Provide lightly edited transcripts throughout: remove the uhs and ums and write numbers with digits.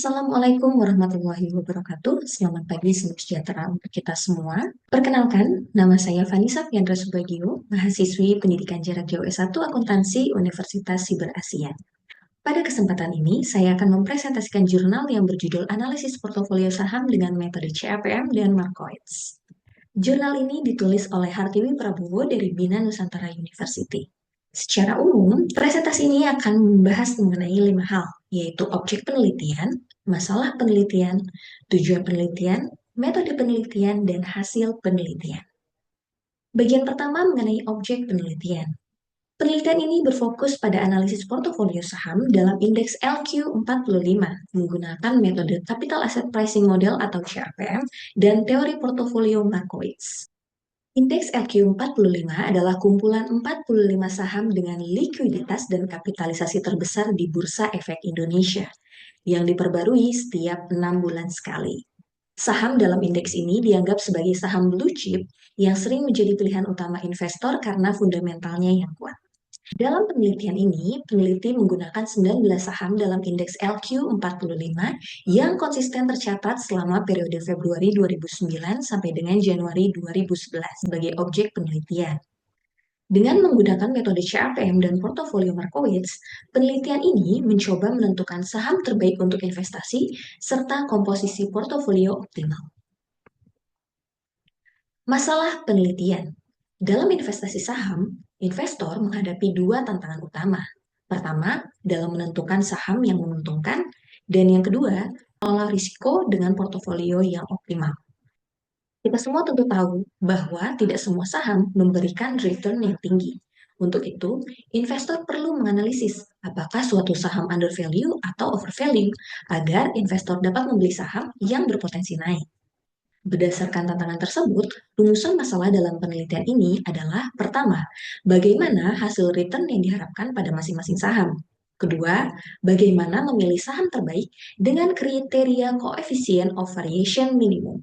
Assalamualaikum warahmatullahi wabarakatuh. Selamat pagi, salam sejahtera untuk kita semua. Perkenalkan, nama saya Vanessa Fiandra Subagio, mahasiswi pendidikan jarak jauh S1 Akuntansi Universitas Siber Asia. Pada kesempatan ini, saya akan mempresentasikan jurnal yang berjudul Analisis Portofolio Saham dengan Metode CAPM dan Markowitz. Jurnal ini ditulis oleh Hartiwi Prabowo dari Bina Nusantara University. Secara umum, presentasi ini akan membahas mengenai 5 hal, yaitu objek penelitian, masalah penelitian, tujuan penelitian, metode penelitian, dan hasil penelitian. Bagian pertama mengenai objek penelitian. Penelitian ini berfokus pada analisis portofolio saham dalam indeks LQ45 menggunakan metode Capital Asset Pricing Model atau CAPM dan teori portofolio Markowitz. Indeks LQ45 adalah kumpulan 45 saham dengan likuiditas dan kapitalisasi terbesar di Bursa Efek Indonesia yang diperbarui setiap 6 bulan sekali. Saham dalam indeks ini dianggap sebagai saham blue chip yang sering menjadi pilihan utama investor karena fundamentalnya yang kuat. Dalam penelitian ini, peneliti menggunakan 19 saham dalam indeks LQ45 yang konsisten tercatat selama periode Februari 2009 sampai dengan Januari 2011 sebagai objek penelitian. Dengan menggunakan metode CAPM dan portofolio Markowitz, penelitian ini mencoba menentukan saham terbaik untuk investasi serta komposisi portofolio optimal. Masalah penelitian. Dalam investasi saham, investor menghadapi dua tantangan utama. Pertama, dalam menentukan saham yang menguntungkan, dan yang kedua, mengelola risiko dengan portofolio yang optimal. Kita semua tentu tahu bahwa tidak semua saham memberikan return yang tinggi. Untuk itu, investor perlu menganalisis apakah suatu saham undervalue atau overvalue agar investor dapat membeli saham yang berpotensi naik. Berdasarkan tantangan tersebut, rumusan masalah dalam penelitian ini adalah pertama, bagaimana hasil return yang diharapkan pada masing-masing saham. Kedua, bagaimana memilih saham terbaik dengan kriteria koefisien of variation minimum.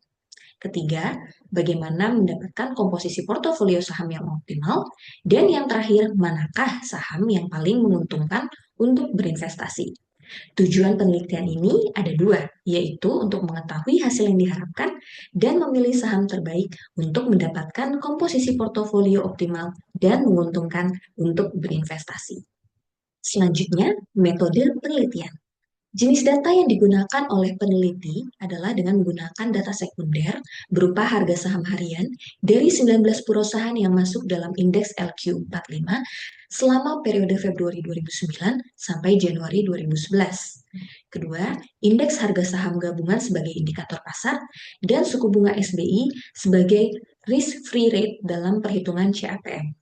Ketiga, bagaimana mendapatkan komposisi portofolio saham yang optimal. Dan yang terakhir, manakah saham yang paling menguntungkan untuk berinvestasi. Tujuan penelitian ini ada dua, yaitu untuk mengetahui hasil yang diharapkan dan memilih saham terbaik untuk mendapatkan komposisi portofolio optimal dan menguntungkan untuk berinvestasi. Selanjutnya, metode penelitian. Jenis data yang digunakan oleh peneliti adalah dengan menggunakan data sekunder berupa harga saham harian dari 19 perusahaan yang masuk dalam indeks LQ45 selama periode Februari 2009 sampai Januari 2011. Kedua, indeks harga saham gabungan sebagai indikator pasar dan suku bunga SBI sebagai risk-free rate dalam perhitungan CAPM.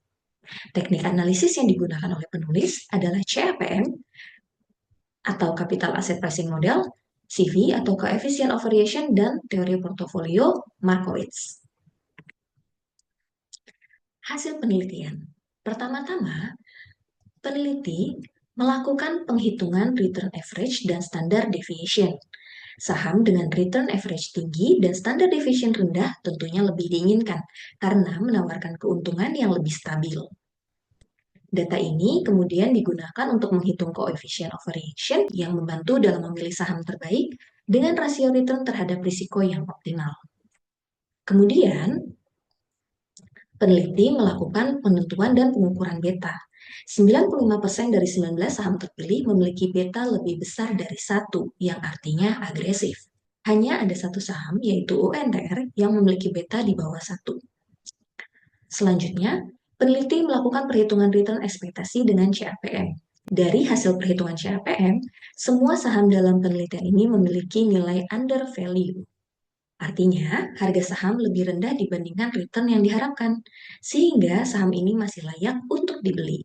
Teknik analisis yang digunakan oleh penulis adalah CAPM, atau Capital Asset Pricing Model, CV atau Coefficient of Variation, dan teori portofolio Markowitz. Hasil penelitian. Pertama-tama, peneliti melakukan penghitungan return average dan standard deviation. Saham dengan return average tinggi dan standard deviation rendah tentunya lebih diinginkan karena menawarkan keuntungan yang lebih stabil. Data ini kemudian digunakan untuk menghitung coefficient of variation yang membantu dalam memilih saham terbaik dengan rasio return terhadap risiko yang optimal. Kemudian, peneliti melakukan penentuan dan pengukuran beta. 95% dari 19 saham terpilih memiliki beta lebih besar dari 1, yang artinya agresif. Hanya ada satu saham, yaitu UNTR, yang memiliki beta di bawah 1. Selanjutnya, peneliti melakukan perhitungan return ekspektasi dengan CAPM. Dari hasil perhitungan CAPM, semua saham dalam penelitian ini memiliki nilai undervalue. Artinya, harga saham lebih rendah dibandingkan return yang diharapkan, sehingga saham ini masih layak untuk dibeli.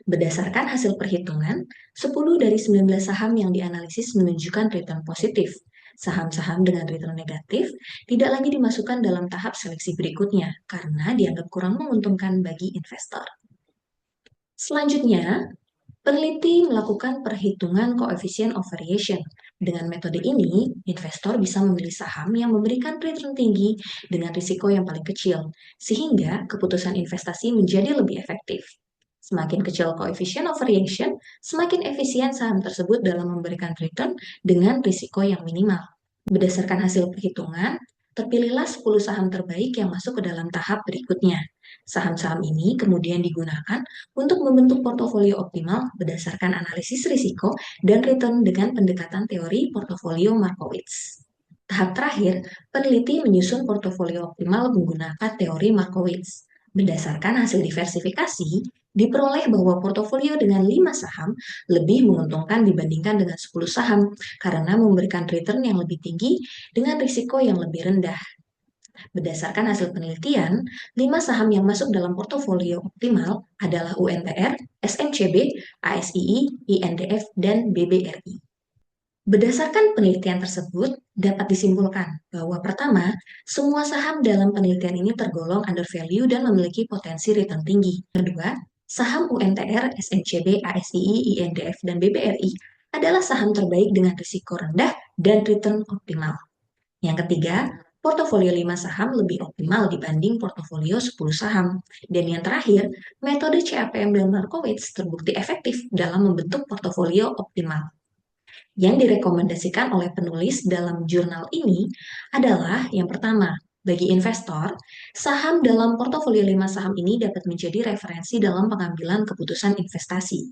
Berdasarkan hasil perhitungan, 10 dari 19 saham yang dianalisis menunjukkan return positif. Saham-saham dengan return negatif tidak lagi dimasukkan dalam tahap seleksi berikutnya karena dianggap kurang menguntungkan bagi investor. Selanjutnya, peneliti melakukan perhitungan coefficient of variation. Dengan metode ini, investor bisa memilih saham yang memberikan return tinggi dengan risiko yang paling kecil, sehingga keputusan investasi menjadi lebih efektif. Semakin kecil coefficient of variation, semakin efisien saham tersebut dalam memberikan return dengan risiko yang minimal. Berdasarkan hasil perhitungan, terpilihlah 10 saham terbaik yang masuk ke dalam tahap berikutnya. Saham-saham ini kemudian digunakan untuk membentuk portofolio optimal berdasarkan analisis risiko dan return dengan pendekatan teori portofolio Markowitz. Tahap terakhir, peneliti menyusun portofolio optimal menggunakan teori Markowitz. Berdasarkan hasil diversifikasi, diperoleh bahwa portofolio dengan 5 saham lebih menguntungkan dibandingkan dengan 10 saham karena memberikan return yang lebih tinggi dengan risiko yang lebih rendah. Berdasarkan hasil penelitian, 5 saham yang masuk dalam portofolio optimal adalah UNTR, SMCB, ASII, INDF, dan BBRI. Berdasarkan penelitian tersebut, dapat disimpulkan bahwa pertama, semua saham dalam penelitian ini tergolong under value dan memiliki potensi return tinggi. Kedua, saham UNTR, SMCB, ASII, INDF, dan BBRI adalah saham terbaik dengan risiko rendah dan return optimal. Yang ketiga, portofolio 5 saham lebih optimal dibanding portofolio 10 saham. Dan yang terakhir, metode CAPM dan Markowitz terbukti efektif dalam membentuk portofolio optimal. Yang direkomendasikan oleh penulis dalam jurnal ini adalah yang pertama, bagi investor, saham dalam portofolio 5 saham ini dapat menjadi referensi dalam pengambilan keputusan investasi.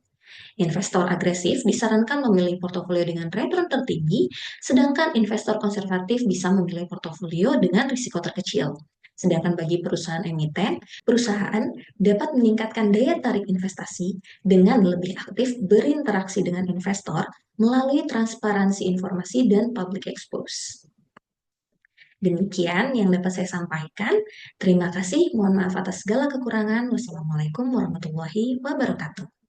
Investor agresif disarankan memilih portofolio dengan return tertinggi, sedangkan investor konservatif bisa memilih portofolio dengan risiko terkecil. Sedangkan bagi perusahaan emiten, perusahaan dapat meningkatkan daya tarik investasi dengan lebih aktif berinteraksi dengan investor melalui transparansi informasi dan public expose. Demikian yang dapat saya sampaikan. Terima kasih. Mohon maaf atas segala kekurangan. Wassalamualaikum warahmatullahi wabarakatuh.